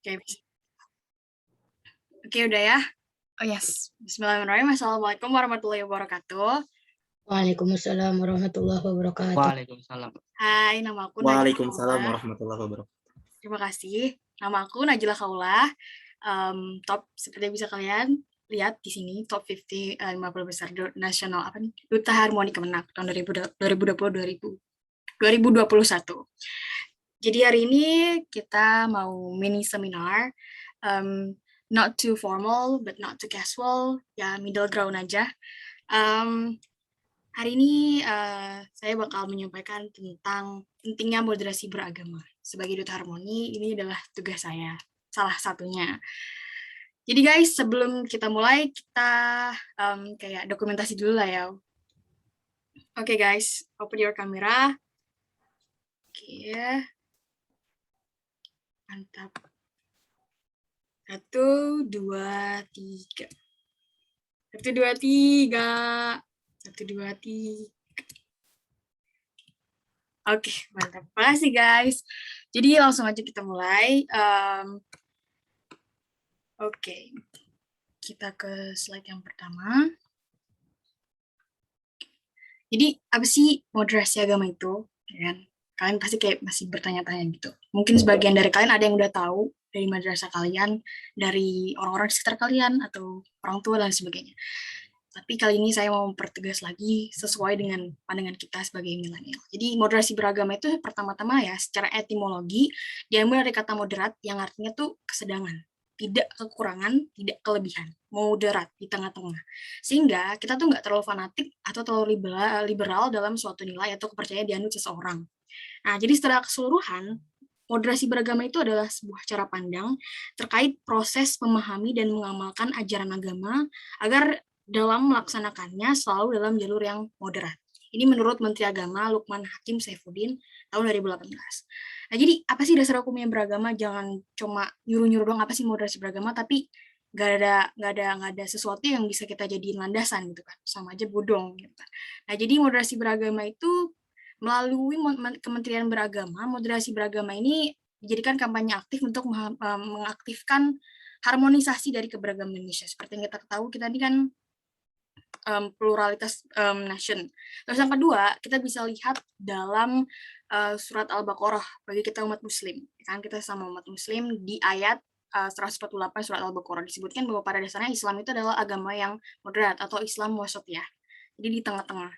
Oke, oke udah ya. Oh yes. Bismillahirrahmanirrahim. Assalamualaikum warahmatullahi wabarakatuh. Waalaikumsalam warahmatullahi wabarakatuh. Waalaikumsalam. Hai, nama aku Najla Waalaikumsalam Kaulah. warahmatullahi wabarakatuh. Terima kasih. Nama aku Najla Kaulah. Top seperti yang bisa kalian lihat di sini top 50 50 besar nasional apa nih? Duta Harmoni Kemenak tahun 2021. Jadi hari ini kita mau mini seminar, not too formal but not too casual, ya middle ground aja. Hari ini saya bakal menyampaikan tentang pentingnya moderasi beragama. Sebagai Duta Harmoni, ini adalah tugas saya, salah satunya. Jadi guys, sebelum kita mulai, kita kayak dokumentasi dulu lah ya. Oke guys, open your camera. Oke, mantap. 1, 2, 3. 1, 2, 3. 1, 2, 3. Oke, mantap. Makasih guys. Jadi langsung aja kita mulai. Oke, kita ke slide yang pertama. Jadi apa sih moderasi agama itu? Ya kan? Kalian pasti kayak masih bertanya-tanya gitu. Mungkin sebagian dari kalian ada yang udah tahu dari madrasah kalian, dari orang-orang di sekitar kalian, atau orang tua dan sebagainya. Tapi kali ini saya mau mempertegas lagi sesuai dengan pandangan kita sebagai milenial. Jadi moderasi beragama itu pertama-tama ya secara etimologi diambil dari kata moderat yang artinya tuh kesedangan, tidak kekurangan, tidak kelebihan, moderat di tengah-tengah. Sehingga kita tuh nggak terlalu fanatik atau terlalu liberal dalam suatu nilai atau kepercayaan dianut seseorang. Nah, jadi secara keseluruhan moderasi beragama itu adalah sebuah cara pandang terkait proses memahami dan mengamalkan ajaran agama agar dalam melaksanakannya selalu dalam jalur yang moderat. Ini menurut Menteri Agama Lukman Hakim Saifuddin tahun 2018. Nah, jadi apa sih dasar hukumnya beragama? Jangan cuma nyuruh-nyuruh dong apa sih moderasi beragama, tapi nggak ada sesuatu yang bisa kita jadiin landasan gitu kan, sama aja bodong gitu kan. Nah, jadi moderasi beragama itu melalui Kementerian Beragama, moderasi beragama ini dijadikan kampanye aktif untuk mengaktifkan harmonisasi dari keberagaman Indonesia. Seperti yang kita tahu, kita ini kan pluralitas nation. Terus yang kedua, kita bisa lihat dalam surat Al-Baqarah bagi kita umat Muslim. Kan kita sama umat Muslim di ayat 148 surat Al-Baqarah disebutkan bahwa pada dasarnya Islam itu adalah agama yang moderat atau Islam wasatiyah. Jadi di tengah-tengah.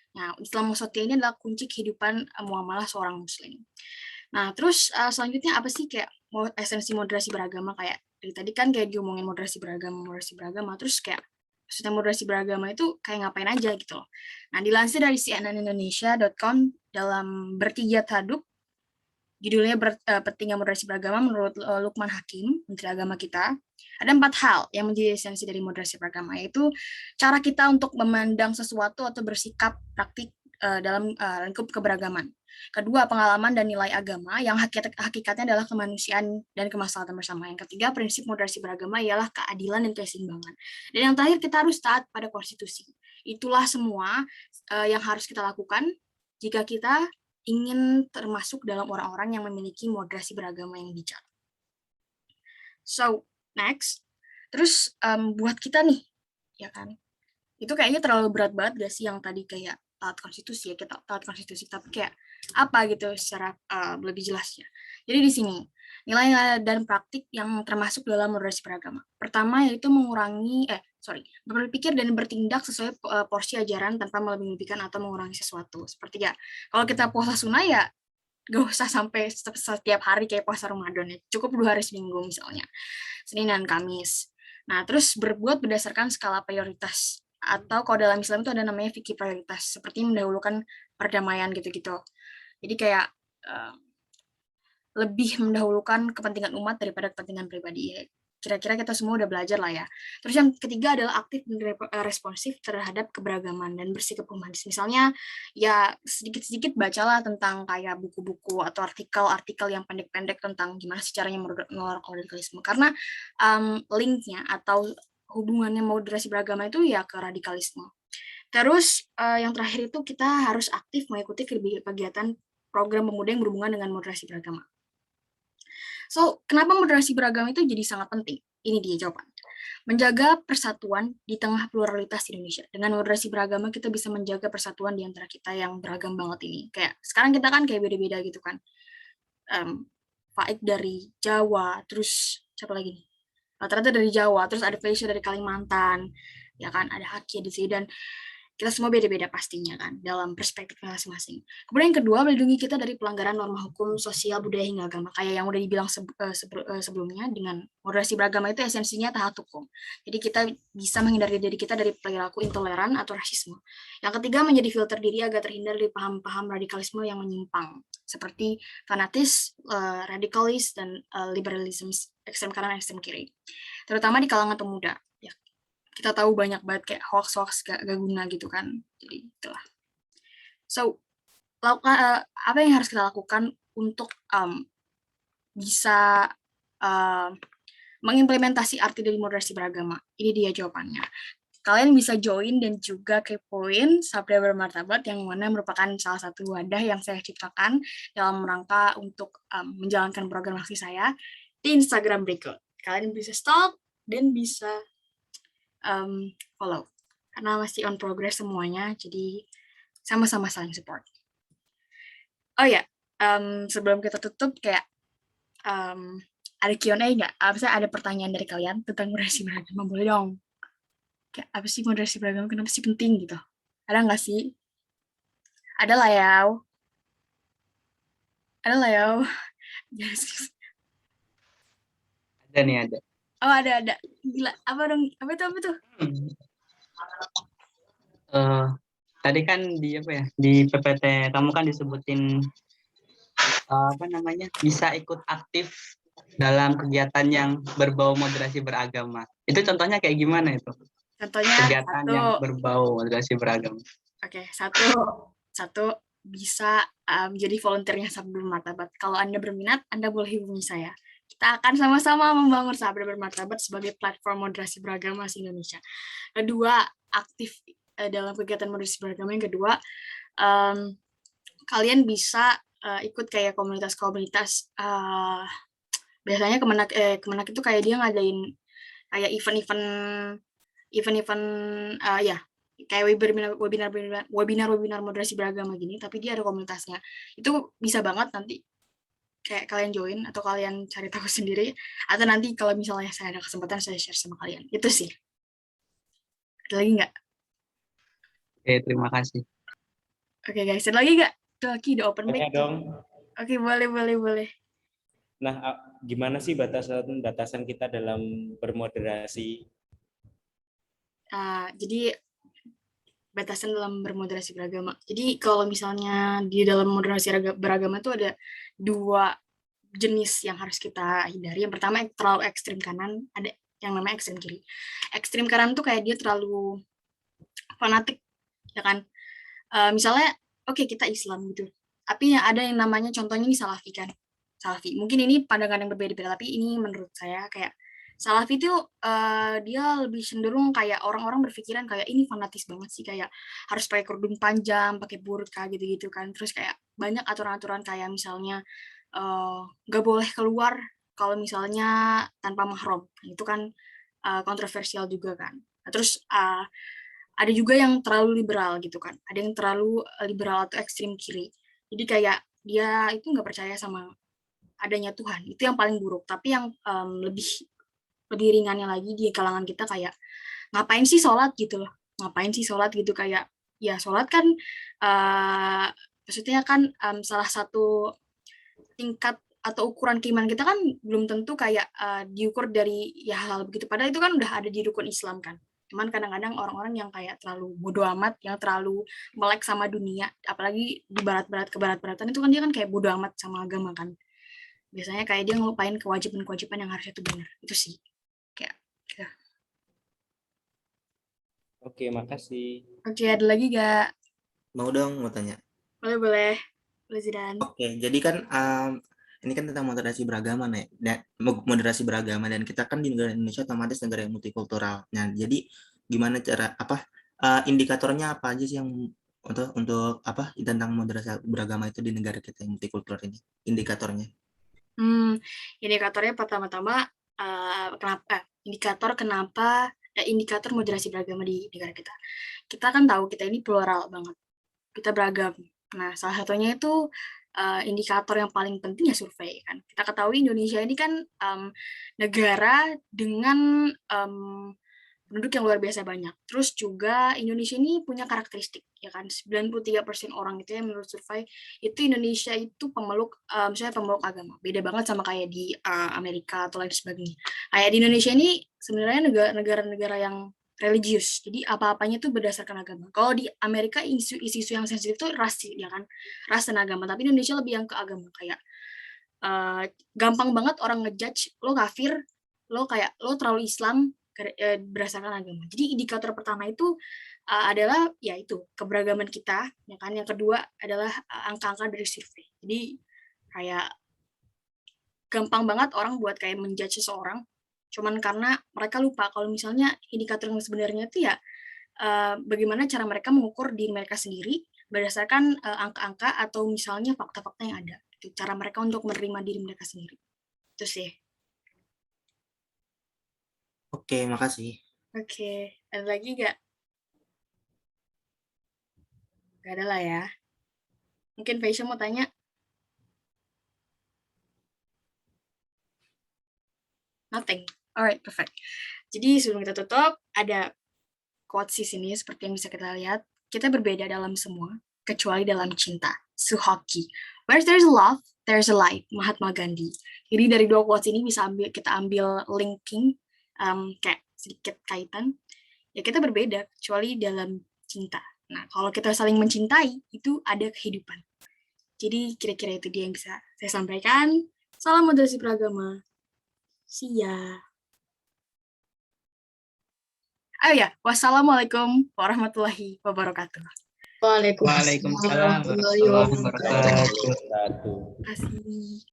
Nah, Islam wasatiyah ini adalah kunci kehidupan muamalah seorang Muslim. Nah, terus selanjutnya apa sih kayak esensi moderasi beragama kayak dari tadi kan kayak diomongin moderasi beragama, terus kayak maksudnya moderasi beragama itu kayak ngapain aja gitu loh. Nah, dilansir dari cnnindonesia.com dalam bertiga taduk, judulnya pentingnya moderasi beragama menurut Lukman Hakim, Menteri Agama kita, ada 4 hal yang menjadi esensi dari moderasi beragama, yaitu cara kita untuk memandang sesuatu atau bersikap praktik dalam lingkup keberagaman. Kedua, pengalaman dan nilai agama yang hakikatnya adalah kemanusiaan dan kemaslahatan bersama. Yang ketiga, prinsip moderasi beragama ialah keadilan dan keseimbangan. Dan yang terakhir, kita harus taat pada konstitusi. Itulah semua yang harus kita lakukan jika kita ingin termasuk dalam orang-orang yang memiliki moderasi beragama yang bijak. So, next. Terus buat kita nih, ya kan, itu kayaknya terlalu berat banget gak sih yang tadi kayak taat konstitusi ya, kita taat konstitusi, tapi kayak apa gitu secara lebih jelasnya. Jadi di sini nilai dan praktik yang termasuk dalam moderasi beragama. Pertama yaitu berpikir dan bertindak sesuai porsi ajaran tanpa melebih-lebihkan atau mengurangi sesuatu. Seperti ya, kalau kita puasa sunnah ya gak usah sampai setiap hari kayak puasa Ramadan ya, cukup 2 hari seminggu misalnya, Senin dan Kamis. Nah, terus berbuat berdasarkan skala prioritas atau kalau dalam Islam itu ada namanya fikih prioritas, seperti mendahulukan perdamaian gitu-gitu. Jadi kayak lebih mendahulukan kepentingan umat daripada kepentingan pribadi. Kira-kira kita semua udah belajar lah ya. Terus yang ketiga adalah aktif dan responsif terhadap keberagaman dan bersikap humanis. Misalnya ya sedikit-sedikit bacalah tentang kayak buku-buku atau artikel-artikel yang pendek-pendek tentang gimana sih caranya menolak radikalisme. Karena linknya atau hubungannya moderasi beragama itu ya ke radikalisme. Terus yang terakhir itu kita harus aktif mengikuti kegiatan program pemuda yang berhubungan dengan moderasi beragama. So, kenapa moderasi beragama itu jadi sangat penting? Ini dia jawabannya. Menjaga persatuan di tengah pluralitas Indonesia. Dengan moderasi beragama kita bisa menjaga persatuan di antara kita yang beragam banget ini. Kayak sekarang kita kan kayak beda-beda gitu kan. Faik dari Jawa, terus siapa lagi nih? Rata-rata dari Jawa, terus ada Faisal dari Kalimantan, ya kan, ada Haki di sini, dan kita semua beda-beda pastinya kan dalam perspektif masing-masing. Kemudian yang kedua, melindungi kita dari pelanggaran norma hukum, sosial, budaya hingga agama. Kayak yang udah dibilang sebelumnya, dengan moderasi beragama itu esensinya taat hukum. Jadi kita bisa menghindari diri kita dari perilaku intoleran atau rasisme. Yang ketiga, menjadi filter diri agar terhindar dari paham-paham radikalisme yang menyimpang, seperti fanatis, radikalis, dan liberalisme ekstrem kanan, ekstrem kiri. Terutama di kalangan pemuda. Kita tahu banyak banget kayak hoax-hoax gak guna gitu kan. Jadi itulah. So, apa yang harus kita lakukan untuk bisa mengimplementasi arti dari moderasi beragama? Ini dia jawabannya. Kalian bisa join dan juga kepoin Sabda Bermartabat, yang mana merupakan salah satu wadah yang saya ciptakan dalam rangka untuk menjalankan program aksi saya di Instagram berikut. Kalian bisa stalk dan bisa follow, karena masih on progress semuanya, jadi sama-sama saling support. Oh ya, sebelum kita tutup, kayak ada Q&A nggak? Misalnya ada pertanyaan dari kalian tentang moderasi beragama, boleh dong. Kayak apa sih moderasi beragama, kenapa sih penting gitu? Ada nggak sih? Ada lah ya. Ada lah ya. Ada nih, ada. Oh, ada. Gila, apa dong? Apa tuh? Tadi kan di PPT kamu kan disebutin bisa ikut aktif dalam kegiatan yang berbau moderasi beragama. Itu contohnya kayak gimana itu? Contohnya kegiatan yang berbau moderasi beragama. Oke, satu bisa jadi volunteernya Sabda Bermartabat. Kalau Anda berminat, Anda boleh hubungi saya. Kita akan sama-sama membangun Sabda Bermartabat sebagai platform moderasi beragama se-Indonesia. Kedua, aktif dalam kegiatan moderasi beragama. Yang kedua, kalian bisa ikut kayak komunitas-komunitas. Biasanya Kemenak itu kayak dia ngadain kayak event-event kayak webinar moderasi beragama gini, tapi dia ada komunitasnya. Itu bisa banget nanti kayak kalian join atau kalian cari tahu sendiri, atau nanti kalau misalnya saya ada kesempatan saya share sama kalian. Itu sih. Ada lagi nggak? Oke, terima kasih. Oke guys, ada lagi nggak? Tuh lagi udah open mic. Dong. Oke, boleh. Nah, gimana sih batasan kita dalam bermoderasi? Jadi batasan dalam bermoderasi beragama. Jadi kalau misalnya di dalam moderasi beragama itu ada dua jenis yang harus kita hindari. Yang pertama terlalu ekstrim kanan, ada yang namanya ekstrim kiri. Ekstrim kanan tuh kayak dia terlalu fanatik, ya kan? Misalnya, oke, kita Islam gitu, tapi ada yang namanya contohnya ini Salafi kan. Salafi. Mungkin ini pandangan yang berbeda-beda, tapi ini menurut saya kayak Salafi itu dia lebih cenderung kayak orang-orang berpikiran kayak ini fanatis banget sih, kayak harus pakai kerudung panjang, pakai burka gitu-gitu kan. Terus kayak banyak aturan-aturan kayak misalnya nggak boleh keluar kalau misalnya tanpa mahram. Itu kan kontroversial juga kan. Terus ada juga yang terlalu liberal gitu kan. Ada yang terlalu liberal atau ekstrim kiri. Jadi kayak dia itu nggak percaya sama adanya Tuhan. Itu yang paling buruk. Tapi yang lebih ringannya lagi di kalangan kita kayak ngapain sih sholat gitu loh, ngapain sih sholat gitu, kayak ya sholat kan maksudnya kan salah satu tingkat atau ukuran keimanan kita kan belum tentu kayak diukur dari ya hal begitu, padahal itu kan udah ada di rukun Islam kan. Cuman kadang-kadang orang-orang yang kayak terlalu bodoh amat, yang terlalu melek sama dunia, apalagi di kebarat-baratan itu kan dia kan kayak bodoh amat sama agama kan. Biasanya kayak dia ngelupain kewajiban-kewajiban yang harusnya itu benar. Itu sih. Kayak gitu. Oke, makasih. Oke, ada lagi gak? Mau dong, mau tanya. Boleh. Zidan. Oke, jadi kan ini kan tentang moderasi beragama nih, moderasi beragama, dan kita kan di negara Indonesia otomatis negara yang multikultural. Nah, jadi gimana cara indikatornya apa aja sih yang untuk tentang moderasi beragama itu di negara kita yang multikultural ini, indikatornya? Indikatornya pertama-tama indikator moderasi beragama di negara kita. Kita kan tahu kita ini plural banget, kita beragam. Nah, salah satunya itu indikator yang paling penting ya survei kan. Kita ketahui Indonesia ini kan negara dengan penduduk yang luar biasa banyak. Terus juga Indonesia ini punya karakteristik, ya kan, 93% orang itu ya menurut survei, itu Indonesia itu pemeluk, misalnya pemeluk agama. Beda banget sama kayak di Amerika atau lain sebagainya. Kayak di Indonesia ini sebenarnya negara-negara yang religius, jadi apa-apanya itu berdasarkan agama. Kalau di Amerika isu-isu yang sensitif itu ras, ya kan, ras dan agama. Tapi Indonesia lebih yang ke agama, kayak gampang banget orang ngejudge lo kafir, lo terlalu Islam berdasarkan agama. Jadi indikator pertama itu adalah ya itu keberagaman kita, ya kan. Yang kedua adalah angka-angka dari survei. Jadi kayak gampang banget orang buat kayak menjudge seseorang cuman karena mereka lupa kalau misalnya indikator yang sebenarnya itu ya bagaimana cara mereka mengukur diri mereka sendiri berdasarkan angka-angka atau misalnya fakta-fakta yang ada. Itu cara mereka untuk menerima diri mereka sendiri. Itu sih. Oke, makasih. Oke, ada lagi nggak? Nggak ada lah ya. Mungkin Faisal mau tanya? Nothing. Alright, perfect. Jadi sebelum kita tutup, ada quotes di sini seperti yang bisa kita lihat. Kita berbeda dalam semua, kecuali dalam cinta. Suhoki. Where there's love, there's a light. Mahatma Gandhi. Jadi dari dua quotes ini kita ambil linking, kayak sedikit kaitan. Ya kita berbeda, kecuali dalam cinta. Nah, kalau kita saling mencintai, itu ada kehidupan. Jadi kira-kira itu dia yang bisa saya sampaikan. Salam moderasi beragama. See ya. Oh ya, wassalamualaikum warahmatullahi wabarakatuh. Waalaikumsalam Waalaikumsalam warahmatullahi warahmatullahi wabarakatuh. wabarakatuh. Satu. Terima kasih.